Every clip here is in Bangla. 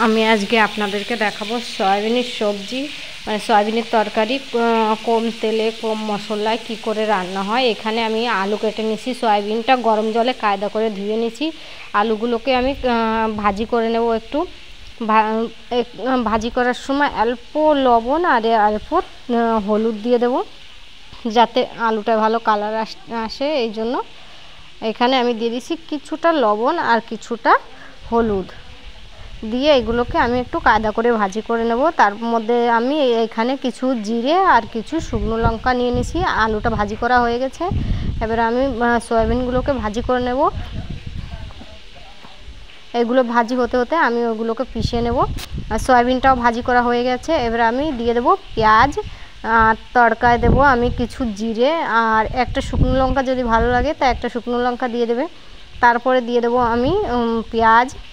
আমি আজকে আপনাদেরকে দেখাবো সয়াবিনের সবজি, মানে সয়াবিনের তরকারি কম তেলে কম মশলায় কি করে রান্না হয়। এখানে আমি আলু কেটে নিয়েছি, সয়াবিনটা গরম জলে কায়দা করে ধুয়ে নিয়েছি। আলুগুলোকে আমি ভাজি করে নেব। একটু ভাজি করার সময় অল্প লবণ আর অল্প হলুদ দিয়ে দেব, যাতে আলুটা ভালো কালার আসে। এই জন্য এখানে আমি দিয়ে দিচ্ছি কিছুটা লবণ আর কিছুটা হলুদ দিয়ে এগুলোকে আমি একটু কায়দা করে ভাজি করে নেব। তার মধ্যে আমি এখানে কিছু জিরে আর কিছু শুকনো লঙ্কা নিয়ে নিয়েছি। আলুটা ভাজি করা হয়ে গেছে, এবার আমি সয়াবিনগুলোকে ভাজি করে নেব। এগুলো ভাজি হতে হতে আমি ওগুলোকে পিষে নেব। আর সয়াবিনটাও ভাজি করা হয়ে গেছে, এবার আমি দিয়ে দেব পেঁয়াজ। তড়কায় দেব আমি কিছু জিরে আর একটা শুকনো লঙ্কা, যদি ভালো লাগে তা একটা শুকনো লঙ্কা দিয়ে দেবে। তারপরে দিয়ে দেবো আমি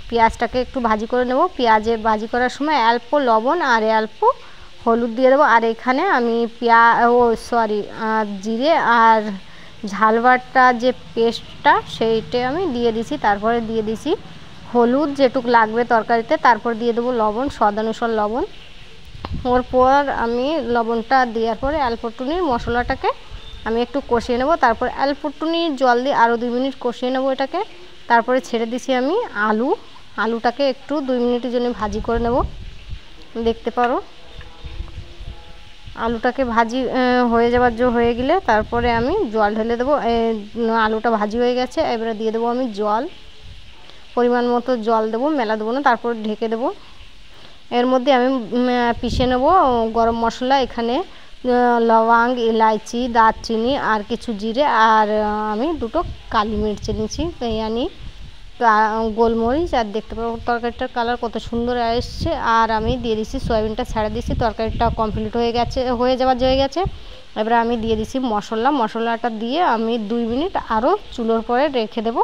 পেঁয়াজটাকে একটু ভাজি করে নেব। পেঁয়াজে ভাজি করার সময় অল্প লবণ আর অল্প হলুদ দিয়ে দেবো। আর এখানে আমি জিরে আর ঝাল বাটা যে পেস্টটা সেইটা আমি দিয়ে দিছি। তারপরে দিয়ে দিছি হলুদ যেটুকু লাগবে তরকারিতে, তারপর দিয়ে দেবো লবণ, স্বাদ অনুসার লবণ। ওর পর আমি লবণটা দেওয়ার পরে অল্পটুনি মশলাটাকে আমি একটু কষিয়ে নেব। তারপর অল্পটুনি জল দিয়ে আরও 2 মিনিট কষিয়ে নেব এটাকে। তারপরে ছেড়ে দিছি আমি আলুটাকে একটু 2 মিনিটের জন্য ভাজি করে নেব। দেখতে পারো আলুটাকে ভাজি হয়ে গেলে তারপরে আমি জল ঢেলে দেবো। আলুটা ভাজি হয়ে গেছে, এবারে দিয়ে দেবো আমি জল, পরিমাণ মতো জল দেবো, মেলা দেবো না। তারপর ঢেকে দেবো। এর মধ্যে আমি পিষে নেব গরম মশলা। এখানে লবঙ্গ, ইলাইচি, দারচিনি আর কিছু জিরে আর আমি 2টো কালি মির্চ নিয়েছি, আনি গোলমরিচ। আর দেখতে পাবো তরকারিটার কালার কত সুন্দর এসছে। আর আমি দিয়ে দিচ্ছি সয়াবিনটা ছেড়ে দিচ্ছি। তরকারিটা কমপ্লিট হয়ে গেছে। এবার আমি দিয়ে দিচ্ছি মশলাটা দিয়ে আমি 2 মিনিট আরও চুলোর পরে রেখে দেবো।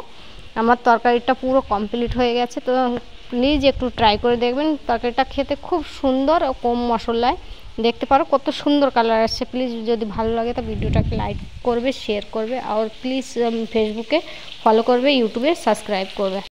আমার তরকারিটা পুরো কমপ্লিট হয়ে গেছে। তো প্লিজ একটু ট্রাই করে দেখবেন, তরকারিটা খেতে খুব সুন্দর ও কম মশলায়। দেখতে পারো কত সুন্দর কালার আসছে। প্লিজ যদি ভালো লাগে তো ভিডিওটাকে লাইক করবে, শেয়ার করবে, আর প্লিজ ফেসবুকে ফলো করবে, ইউটিউবে সাবস্ক্রাইব করবে।